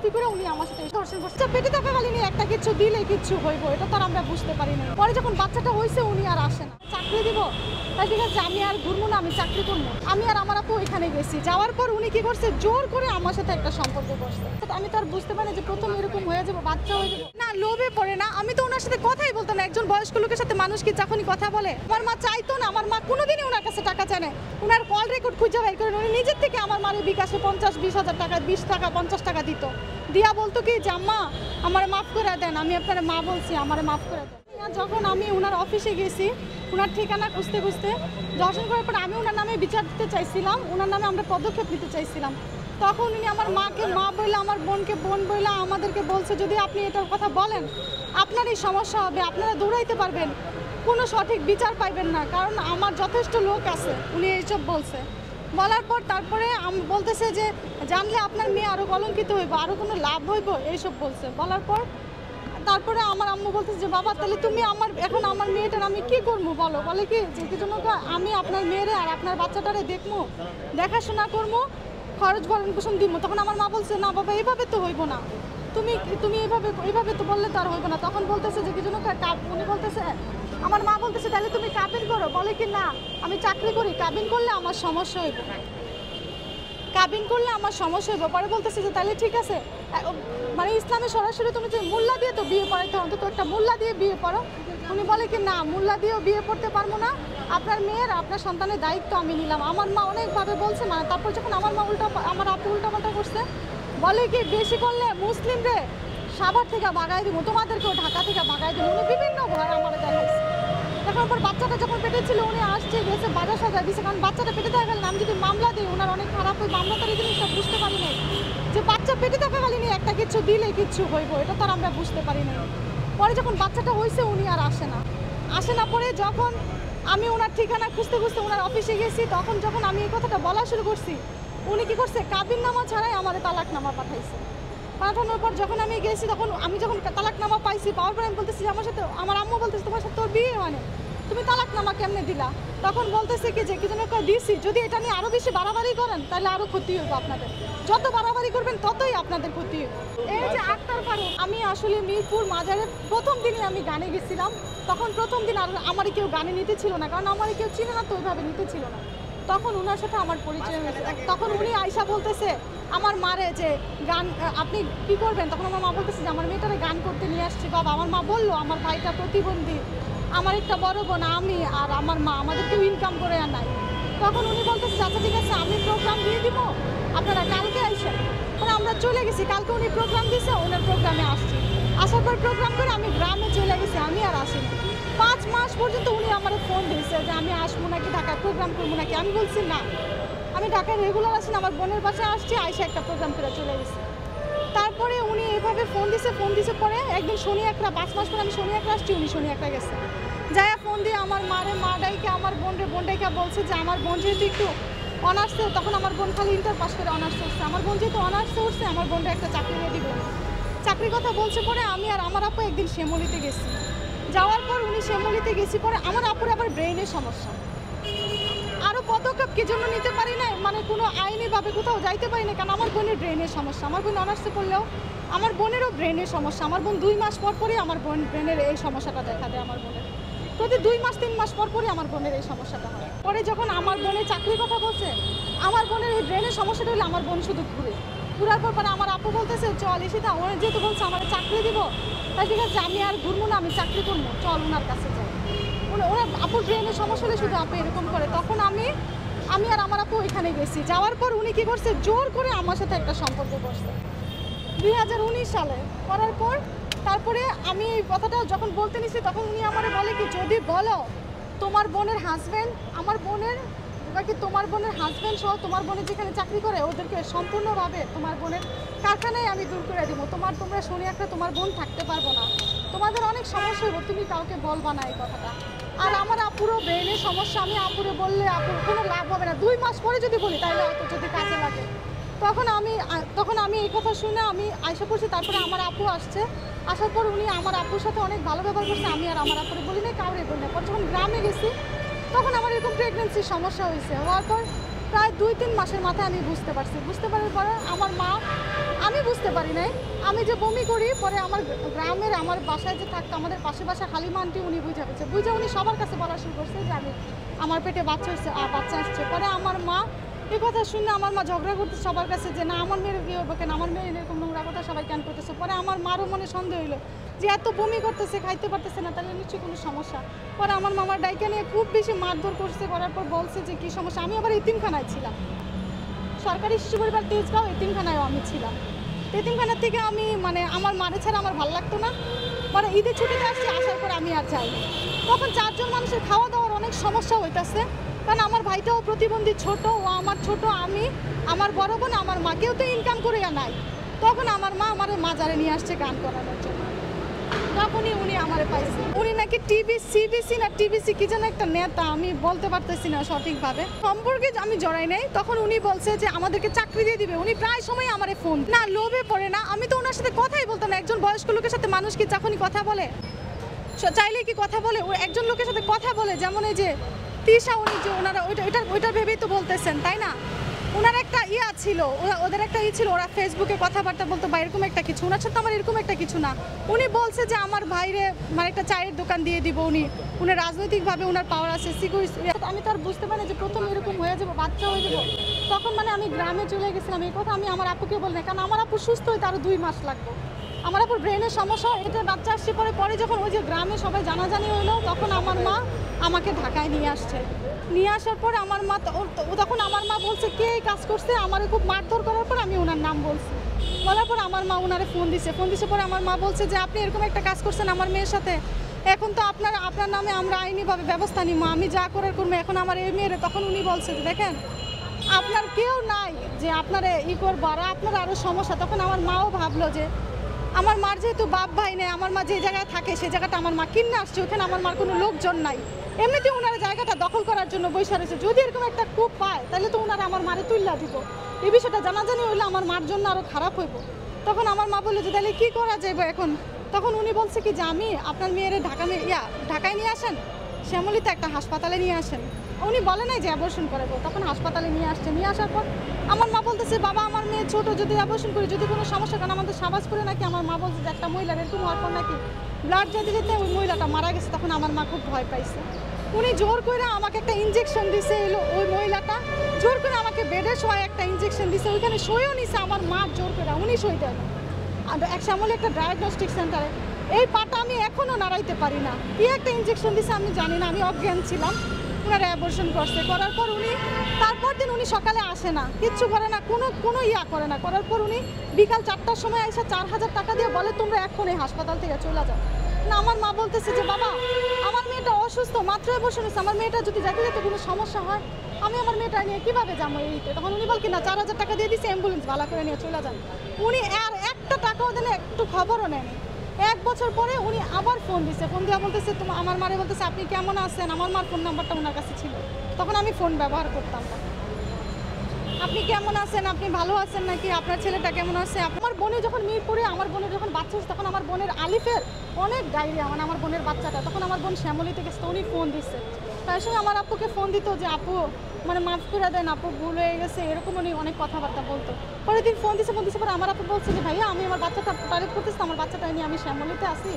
জবরদস্তি করে উনি আমার সাথে ধর্ষণ করছে। পেটে থাকাকালীন একটা কিছু দিলে কিছু হইব, এটা তো আমরা বুঝতে পারি না। পরে যখন বাচ্চাটা হয়েছে উনি আর আসে না। চাকরি দিব, তাই ঠিক আছে আমি আর ঘুরবো না, আমি চাকরি করবো। আমি আর আমার আপু ওইখানে গেছি, যাওয়ার পর উনি কি করছে, জোর করে আমার সাথে একটা সম্পর্ক করছে। আমি তো আর বুঝতে পারি যে প্রথম এরকম হয়ে যাবো, বাচ্চা হয়ে যাবো না, লোভে পড়ে না। আমি তো ওনার সাথে কথাই বলতাম না। একজন বয়স্ক লোকের সাথে মানুষ কি যখনই কথা বলে, আমার মা চাইতো না, আমার মা কোনোদিনই ওনার কাছে টাকা চায় না। ওনার কল রেকর্ড খুঁজে বের করেন, উনি নিজের থেকে আমার মায়ের বিকাশে 50-20 হাজার টাকা, 20 টাকা 50 টাকা দিত, দিয়া বলতো কি যে আম্মা আমার মাফ করে দেন, আমি আপনার মা বলছি আমার মাফ করে দেন। যখন আমি ওনার অফিসে গেছি, ওনার ঠিকানা খুঁজতে খুঁজতে দর্শন করার পর আমি ওনার নামে বিচার দিতে চাইছিলাম, ওনার নামে আমরা পদক্ষেপ নিতে চাইছিলাম। তখন উনি আমার মাকে মা বললে, আমার বোনকে বোন বললে আমাদেরকে বলছে যদি আপনি এটার কথা বলেন আপনারই সমস্যা হবে, আপনারা দৌড়াইতে পারবেন, কোনো সঠিক বিচার পাইবেন না, কারণ আমার যথেষ্ট লোক আছে। উনি এইসব বলছে। বলার পর তারপরে বলতেছে যে জানলে আপনার মেয়ে আরও কলঙ্কিত হইব, আরও কোনো লাভ হইব, এইসব বলছে। বলার পর তারপরে আমার আম্মু বলতেছে যে বাবা তাহলে তুমি এখন আমার মেয়েটার আমি কি করবো বলো। বলে কি যে কি জন্য আমি আপনার মেয়েরে আর আপনার বাচ্চাটারে দেখবো, দেখাশোনা করবো, খরচ ভরণ পোষণ দিব। তখন আমার মা বলছে না বাবা এইভাবে তো হইব না, তুমি এইভাবে তো বললে তো আর হইব না। তখন বলতেছে যে কি জন্য উনি বলতেছে, আমার মা বলতেছে তাহলে তুমি কাবিন করো। বলে কি না আমি চাকরি করি, কাবিন করলে আমার সমস্যা হইব, কাবিন করলে আমার সমস্যা হইব। পরে বলতেছে যে তাহলে ঠিক আছে, মানে ইসলামে সরাসরি তুমি যে মোল্লা দিয়ে তো বিয়ে পড়াইতে, অন্তত একটা মোল্লা দিয়ে বিয়ে পড়ো। উনি বলে কি না মোল্লা দিয়েও বিয়ে পড়তে পারবো না, আপনার মেয়ের আপনার সন্তানের দায়িত্ব আমি নিলাম। আমার মা অনেকভাবে বলছে, মানে তারপর যখন আমার আপু উল্টাপাল্টা করছে, বলে কি বেশি করলে মুসলিমরে সাভার থেকে বাগাই দিব, তোমাদেরকেও ঢাকা থেকে বাগাই দিব। উনি বিভিন্ন ভয় আমার দেখাইছে। দেখার পর বাচ্চাটা যখন পেটে ছিল উনি আসছে গেছে বাজার সাজায় দিচ্ছে, কারণ বাচ্চাটা পেটে থাকাকালীন আমি যদি মামলা দিই ওনার অনেক খারাপ ওই মামলাটার এই জিনিসটা বুঝতে পারি নাই যে বাচ্চা পেটে থাকাকালীন একটা কিছু দিলে কিছু হইব, এটা তো আর আমরা বুঝতে পারি না। পরে যখন বাচ্চাটা হয়েছে উনি আর আসে না। পরে যখন আমি ওনার ঠিকানা খুঁজতে খুঁজতে ওনার অফিসে গেছি, তখন যখন আমি এই কথাটা বলা শুরু করছি, উনি কি করছে কাবিননামা ছাড়াই আমার তালাকনামা পাঠাইছে। পাঠানোর পর যখন আমি গেছি, তখন আমি যখন তালাকনামা পাইছি, পাওয়ার পর আমি বলতেছি আমার সাথে, আমার আম্মু বলতেছে তোমার সাথে তোর বিয়ে হয় না, তুমি তালাকনামা কেমনে দিলা? তখন বলতেছে কি যে কি যেন দিছি, যদি এটা নিয়ে আরো বেশি বাড়াবাড়ি করেন তাহলে আরো ক্ষতি হবে আপনাদের, যত বাড়াবাড়ি করবেন ততই আপনাদের ক্ষতি হবে। এই যে আক্তার ফারুক, আমি আসলে মিরপুর মাজারে প্রথম দিনই আমি গানে গেছিলাম। তখন প্রথম দিন আর আমারই কেউ গানে নিতে ছিল না, কারণ আমারই কেউ চিনে না তো ওইভাবে নিতে ছিল না। তখন ওনার সাথে আমার পরিচয় হয়েছে। তখন উনি আয়সা বলতেছে আমার মারে যে গান আপনি কি করবেন, তখন আমার মা বলতেছে যে আমার মেয়েটারে গান করতে নিয়ে আসছি বাবা। আমার মা বললো আমার ভাইটা প্রতিবন্ধী, আমার একটা বড় বোন আমি আর আমার মা, আমাদের কেউ ইনকাম করে আর নাই। তখন উনি বলতেছে আচ্ছা ঠিক আছে আমি প্রোগ্রাম দিয়ে দিব, আপনারা কালকে আসেন। মানে আমরা চলে গেছি, কালকে উনি প্রোগ্রাম দিয়েছে, ওনার প্রোগ্রামে আসছি। আসার পর প্রোগ্রাম করে আমি গ্রামে চলে গেছি, আমি আর আসিনি। 5 মাস পর্যন্ত উনি আমার ফোন দিয়েছে যে আমি আসবো নাকি, ঢাকায় প্রোগ্রাম করবো নাকি। আমি বলছি না, আমি ঢাকায় রেগুলার আসি না, আমার বোনের বাসায় আসছি, আইসা একটা প্রোগ্রাম করে চলে গেছি। তারপরে উনি এইভাবে ফোন দিছে পরে একদিন শনি একটা 5 মাস পরে আমি শনি একটা আসছি, উনি শনি একটা গেছে। যাই ফোন দিয়ে আমার মা ডাইকে আমার বোন ডাইকে বলছে যে আমার বোন যেহেতু একটু অনার্সে, তখন আমার বোন খালি ইন্টার পাস করে অনার্সে উঠছে, আমার বোন যেহেতু অনার্সে উঠছে আমার বোনটা একটা চাকরি রেডি করে, চাকরির কথা বলছে। পরে আমি আর আমার আপু একদিন শ্যামলীতে গেছি, যাওয়ার পর উনি শ্যামলীতে গেছি পরে আমার আপুর আবার ব্রেনের সমস্যা, আরও পদক্ষেপ কি জন্য নিতে পারি না, মানে কোনো আইনিভাবে কোথাও যাইতে পারি না, কারণ আমার বোনের ব্রেনের সমস্যা। আমার বোন অনার্সে পড়লেও আমার বোনেরও ব্রেনের সমস্যা। আমার বোন 2 মাস পর পরই আমার ব্রেনের এই সমস্যাটা দেখা দেয়। আমার বোনের প্রতি 2 মাস 3 মাস পর পরই আমার বোনের এই সমস্যাটা হয়। পরে যখন আমার বোনের চাকরির কথা বলছে, আমার বোনের এই ব্রেনের সমস্যাটা হলে আমার বোন শুধু ঘুরার পর আমার আপু বলতেছে চল ইসিতা, ওরা যেহেতু বলছে আমার চাকরি দিব, তাই ঠিক আছে আমি আর ঘুরবো না, আমি চাকরি করবো, চল ওনার কাছে যাই। ওরা আপুর ব্রেনের সমস্যা হলে শুধু আপু এরকম করে। তখন আমি আর আমার আপু ওইখানে গেছি, যাওয়ার পর উনি কি করছে, জোর করে আমার সাথে একটা সম্পর্ক করছে 2019 সালে। করার পর তারপরে আমি এই কথাটা যখন বলতে নিছি, তখন উনি আমার বলে কি যদি বলো তোমার বোনের হাজব্যান্ড, আমার বোনের বাকি তোমার বোনের হাজব্যান্ড সহ তোমার বোনের যেখানে চাকরি করে ওদেরকে সম্পূর্ণভাবে তোমার বোনের কারখানায় আমি দূর করে দিব, তোমরা শুনে একটা তোমার বোন থাকতে পারবো না, তোমাদের অনেক সমস্যা হবে, তুমি কাউকে বলবা না এই কথাটা। আর আমার আপুরও ব্রেনের সমস্যা, আমি আপুরে বললে আপুর কোনো লাভ হবে না, 2 মাস পরে যদি বলি তাহলে হয়তো যদি কাজে লাগে। তখন আমি এই কথা শুনে আমি আয়সা পড়ছি। তারপরে আমার আপু আসছে, আসার পর উনি আমার আপুর সাথে অনেক ভালো ব্যবহার করছে, আমি আর আমার আপুরে বলি না, কাউরে বলি না। পর যখন গ্রামে গেছি তখন আমার এরকম প্রেগনেন্সির সমস্যা হয়েছে, হওয়ার পর প্রায় 2-3 মাসের মাথায় আমি বুঝতে পারার পরে আমার মা, আমি বুঝতে পারি নাই আমি যে বমি করি, পরে আমার গ্রামের আমার বাসায় যে থাকতো আমাদের পাশে বাসা হালিমা আন্টি, উনি বুঝে উনি সবার কাছে বলা শুরু করছে যে আমার পেটে বাচ্চা আসছে। পরে আমার মা এই কথা শুনে আমার মা ঝগড়া করতে সবার কাছে যে না আমার মেয়ের কী হবে কেন, আমার মেয়ে এরকম নোংরা কথা সবাই কেন করতেছে। পরে আমার মারও মনে সন্দেহ হইলো যে এত বমি করতেছে, খাইতে পারতেছে না, তাহলে নিশ্চয়ই কোনো সমস্যা। পরে আমার মামার ডাইকা নিয়ে খুব বেশি মারধর করছে, করার পর বলছে যে কী সমস্যা। আমি আবার এতিমখানায় ছিলাম, সরকারি শিশু পরিবার তেজগাঁও এতিমখানায়ও আমি ছিলাম। এতিমখানার থেকে আমি আমার মারে ছাড়া আমার ভালো লাগতো না। পরে ঈদের ছুটিতে আসছি, আসার পর আমি আর যাইনি। তখন 4 জন মানুষের খাওয়া দাওয়ার অনেক সমস্যা হইতেছে, কারণ আমার ভাইটাও প্রতিবন্ধী, ছোট, ও আমার ছোট, আমি, আমার বড় বোন, আমার মা, কেউ তো ইনকাম করে নাই। তখন আমার মা আমার মাজারে নিয়ে আসছে গান করানোর জন্য। তখনই উনি আমারে পাইছে। উনি নাকি সিবিসি না টিবিসি কি যেন একটা নেতা, আমি বলতে পারতেছি না সঠিকভাবে, সম্পর্কে আমি জড়াই নাই। তখন উনি বলছে যে আমাদেরকে চাকরি দিয়ে দিবে। উনি প্রায় সময় আমারে ফোন না, লোভে পড়ে না, আমি তো ওনার সাথে কথাই বলতাম না। একজন বয়স্ক লোকের সাথে মানুষ কি যখনই কথা বলে চাইলে কি কথা বলে, ও একজন লোকের সাথে কথা বলে, যেমন এই যে তিশা, উনি যে ওনারা ওইটার ভেবেই তো বলতেছেন, তাই না? ওনার একটা ছিল, ওদের একটা ছিল, ওরা ফেসবুকে কথাবার্তা বলতো বা এরকম একটা কিছু। ওনার সাথে আমার এরকম একটা কিছু না। উনি বলছে যে আমার ভাইরে একটা চায়ের দোকান দিয়ে দিব। উনি রাজনৈতিকভাবে ওনার পাওয়ার আছে, আমি তো আর বুঝতে পারি যে প্রথম এরকম হয়ে যাবো, বাচ্চা হয়ে যাবো। তখন আমি গ্রামে চলে গেছিলাম। এই কথা আমি আমার আপুকে বলি না, কারণ আমার আপু সুস্থ হইতে আরও 2 মাস লাগবে। আমার আপুর ব্রেনের সমস্যা, এটা বাচ্চা আসছে। পরে যখন ওই যে গ্রামে সবাই জানাজানি হলো, তখন আমার মা আমাকে ঢাকায় নিয়ে আসছে। নিয়ে আসার পর আমার মা তখন আমার মা বলছে কে এই কাজ করছে, আমার খুব মারধর করার পর আমি ওনার নাম বলছি। বলার পর আমার মা ওনারে ফোন দিছে পরে আমার মা বলছে যে আপনি এরকম একটা কাজ করছেন আমার মেয়ের সাথে, এখন তো আপনার নামে আমরা আইনিভাবে ব্যবস্থা নিব, আমি যা করার করবো এখন আমার এই মেয়ের। তখন উনি বলছে যে দেখেন আপনার কেউ নাই যে আপনারা করবো, আর আপনার আরও সমস্যা। তখন আমার মাও ভাবলো যে আমার মার যেহেতু বাপ ভাই নেই, আমার মা যে জায়গায় থাকে সেই জায়গাটা আমার মা কিনে আসছে, ওখানে আমার মার কোনো লোকজন নাই, এমনিতে ওনারা জায়গাটা দখল করার জন্য বৈশা রয়েছে। যদি এরকম একটা কূপ পায় তাহলে তো ওনারা আমার মারে তুল্লা দিব। এই বিষয়টা জানাজানি হইলে আমার মার জন্য আরও খারাপ হইব। তখন আমার মা বললো যে তাহলে কী করা যাবে এখন। তখন উনি বলছে কি যে আমি আপনার মেয়েরে ঢাকায় নিয়ে আসেন, শ্যামলীতে একটা হাসপাতালে নিয়ে আসেন। উনি বলে নাই যে অ্যাবর্শন করাবো। তখন হাসপাতালে নিয়ে আসছে। নিয়ে আসার পর আমার মা বলতেছে বাবা আমার মেয়ে ছোট, যদি অ্যাবর্শন করি যদি কোনো সমস্যা, কারণ আমাদের সাবাস করে নাকি আমার মা বলছে যে একটা মহিলার এরকম হওয়ার পর নাকি ব্লাড যেতে যেতে ওই মহিলাটা মারা গেছে। তখন আমার মা খুব ভয় পাইছে। উনি জোর করে আমাকে একটা ইঞ্জেকশন দিছে, এলো ওই মহিলাটা জোর করে আমাকে বেডে শোয় একটা ইঞ্জেকশন দিছে, ওইখানে সইও নিছে আমার মা জোর করে, উনি সই দেন। আর শ্যামলী একটা ডায়াগনস্টিক সেন্টারে এই পাটা আমি এখনও নাড়াইতে পারি না। কি একটা ইঞ্জেকশন দিছে আমি জানি না, আমি অজ্ঞান ছিলাম। ওনারা অ্যাবর্শন করছে, করার পর উনি তারপর দিন উনি সকালে আসে না, কিচ্ছু করে না, কোনো করে না। করার পর উনি বিকাল 4টার সময় এসে 4000 টাকা দিয়ে বলে তোমরা এখন এই হাসপাতাল থেকে চলে যাও। না আমার মা বলতেছে যে বাবা আমার মেয়েটা অসুস্থ, মাত্র অ্যাবর্শন হয়েছে, আমার মেয়েটা যদি যেতে যেতে কোনো সমস্যা হয় আমি আমার মেয়েটা নিয়ে কীভাবে যাবো এইতে। তখন উনি বল কি না 4000 টাকা দিয়ে দিচ্ছে, অ্যাম্বুলেন্স ভাড়া করে নিয়ে চলে যান। উনি আর একটা টাকাও দেন, একটু খবরও নেয়নি। 1 বছর পরে উনি আবার ফোন দিছে, ফোন দেওয়া বলতেছে আমার মারে বলতেছে আপনি কেমন আছেন। আমার মার ফোন নাম্বারটা ওনার কাছে ছিল, তখন আমি ফোন ব্যবহার করতাম না। আপনি কেমন আছেন, আপনি ভালো আছেন নাকি, আপনার ছেলেটা কেমন আছে। আমার বোনের যখন মিরপুরে আমার বোনের যখন বাচ্চা হচ্ছে, তখন আমার বোনের আলিফের অনেক ডায়রিয়া, আমার বোনের বাচ্চাটা, তখন আমার বোন শ্যামলী থেকে উনি ফোন দিচ্ছে। তার সঙ্গে আমার আপুকে ফোন দিত যে আপু মাফ করে দেন, আপু ভুল হয়ে গেছে, এরকম উনি অনেক কথাবার্তা বলতো। পরের দিন ফোন দিছে পরে আমার আপু বলছে যে ভাইয়া আমি আমার বাচ্চাটা টয়লেট করতেছি, আমার বাচ্চাটা নিয়ে আমি শ্যামলীতে আসি,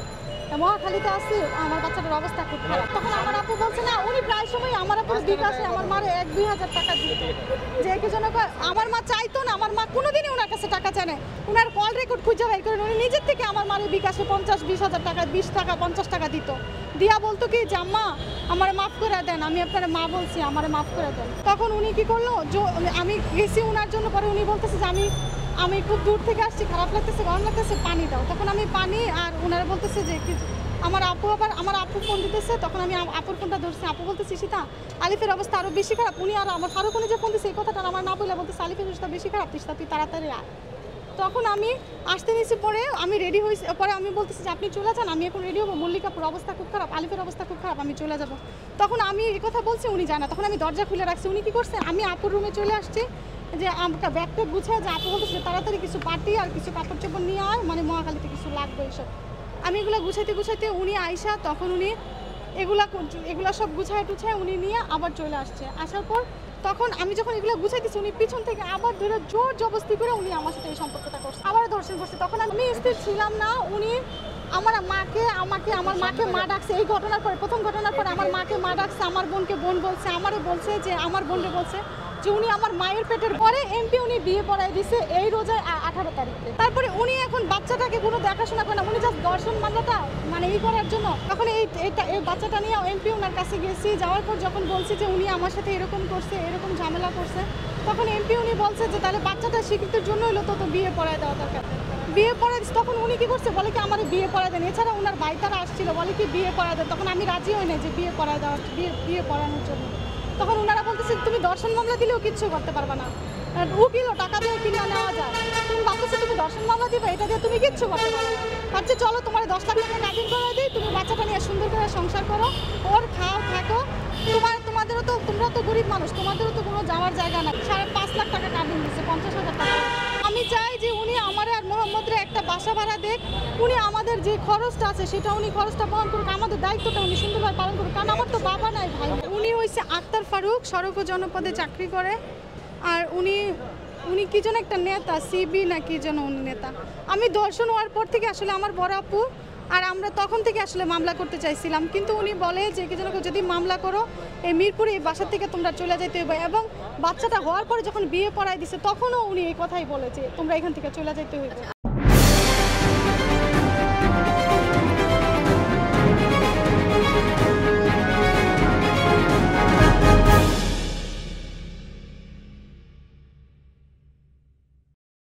মহাখালীতে আসি, আমার বাচ্চাটার অবস্থা খুব খারাপ। তখন আমার আপু বলছে না উনি প্রায় সময় আমার আপুর বিকাশে আমার মারে 1-2 হাজার টাকা দিত, যে কি জন্য আমার মা চাইতো না, আমার মা কোনোদিনই ওনার কাছে টাকা চায় না। ওনার কল রেকর্ড খুঁজে বের করেন, উনি নিজের থেকে আমার মারে বিকাশে 50-20 হাজার টাকা, 20 টাকা 50 টাকা দিত, দিয়া বলতো কি যে আম্মা আমার মাফ করে দেন, আমি আপনার মা বলছি আমার মাফ করে দেন। তখন উনি কি করলো, আমি গেছি ওনার জন্য, পরে উনি বলতেছে যে আমি খুব দূর থেকে আসছি, খারাপ লাগতেছে, গরম লাগতেছে, পানি দাও। তখন আমি পানি, আর ওনারা বলতেছে যে আমার আপু ফোন দিতেছে। তখন আমি আপুর ফোনটা ধরছি, আপু বলতেছি সীতা আলিফের অবস্থা আরও বেশি খারাপ। উনি আর আমার ফারুক উনি যে ফোন দিচ্ছে এই কথাটা আমার না বলে বলতেছে আলিফের অবস্থা বেশি খারাপ, তিস্তা তুই তাড়াতাড়ি আয়। তখন আমি আসতে নিয়েছি, পরে আমি রেডি হয়েছি, পরে আমি বলতেছি যে আপনি চলে যান, আমি এখন রেডি হবো, মল্লিকাপুর অবস্থা খুব খারাপ, আলিফের অবস্থা খুব খারাপ, আমি চলে যাব। তখন আমি এই কথা বলছি, উনি জানা। তখন আমি দরজা খুলে রাখছি। উনি কি করছে, আমি আপুর রুমে চলে আসছি, যে আমাকে ব্যাগটা গুছায়, যে আপু বলতেছে তাড়াতাড়ি কিছু পাটি আর কিছু কাপড় চোপড় নিয়ে আয়, মহাখালীতে কিছু লাগবে এইসব। আমি এগুলো গুছাইতে উনি আইসা, তখন উনি এগুলা সব গুছায় টুছায় উনি নিয়ে আবার চলে আসছে। আসার পর তখন আমি যখন এগুলো গুছাইতেছি উনি পিছন থেকে আবার ধরে জোর জবরদস্তি করে উনি আমার সাথে এই সম্পর্কটা করছে, আবার ধর্ষণ করছে। তখন আমি স্থির ছিলাম না। উনি আমার মাকে মা ডাকছে এই ঘটনার পরে, প্রথম ঘটনার পরে আমার মাকে মা ডাকছে, আমার বোনকে বোন বলছে, আমারে বলছে যে আমার বোনকে বলছে যে উনি আমার মায়ের পেটের পরে এমপি উনি বিয়ে পড়াই দিছে এই রোজায় 18 তারিখে। তারপরে উনি এখন বাচ্চাটাকে কোনো দেখাশোনা করে না, উনি জাস্ট দর্শন মামলাটা মানে এই করার জন্য তখন এই বাচ্চাটা নিয়ে এমপি ওনার কাছে গেছি। যাওয়ার পর যখন বলছি যে উনি আমার সাথে এরকম করছে, এরকম ঝামেলা করছে, তখন এমপি উনি বলছে যে তাহলে বাচ্চাটা স্বীকৃতির জন্য হলো তো বিয়ে পড়ায় দেওয়া দরকার। বিয়ে পড়ায় তখন উনি কি করছে বলে কি আমার বিয়ে পড়ায় দেন, এছাড়া ওনার ভাই তারা আসছিল বলে কি বিয়ে পড়ায় দেন। তখন আমি রাজি হই না যে বিয়ে পড়ায় দেওয়ার বিয়ে পড়ানোর জন্য। তখন ওনারা বলতেছে তুমি দর্শন মামলা দিলেও কিচ্ছু করতে পারবে না, উকিলও টাকা দিয়ে কিনা নেওয়া যায়, তুমি ভাবতেছো তুমি দর্শন মামলা দিবে, এটা দিয়ে তুমি কিচ্ছু করতে পারবে না। ভাবছে চলো তোমার 10 লাখ টাকা কাবিন করে দিই, তুমি বাচ্চাটা নিয়ে সুন্দর করে সংসার করো, ওর খাও থাকো, তোমাদেরও তো তোমরা তো গরিব মানুষ, তোমাদেরও তো কোনো যাওয়ার জায়গা না। 5.5 লাখ টাকা কাবিন দিচ্ছে, 50,000 টাকা। আমি চাই যে উনি আমার আর মোহাম্মদরে একটা বাসা ভাড়া দেখ, উনি আমাদের যে খরচটা আছে সেটা উনি খরচটা বহন করুক, আমাদের দায়িত্বটা উনি সুন্দরভাবে পালন করুক, কারণ আমার তো বাবা নাই ভাই। উনি হচ্ছে আক্তার ফারুক, সড়ক ও জনপদে চাকরি করে। আর উনি কি যেন একটা নেতা, সিবি না কি যেন উনি নেতা। আমি ধর্ষণ হওয়ার পর থেকে আসলে আমার বড় আপু আর আমরা তখন থেকে আসলে মামলা করতে চাইছিলাম, কিন্তু উনি বলে যে কি যেন যদি মামলা করো এই মিরপুরে এই বাসা থেকে তোমরা চলে যেতে হবে। এবং বাচ্চাটা হওয়ার পরে যখন বিয়ে পড়াই দিছে তখনও উনি এই কথাই বলেছে তোমরা এখান থেকে চলে যেতে হইবে।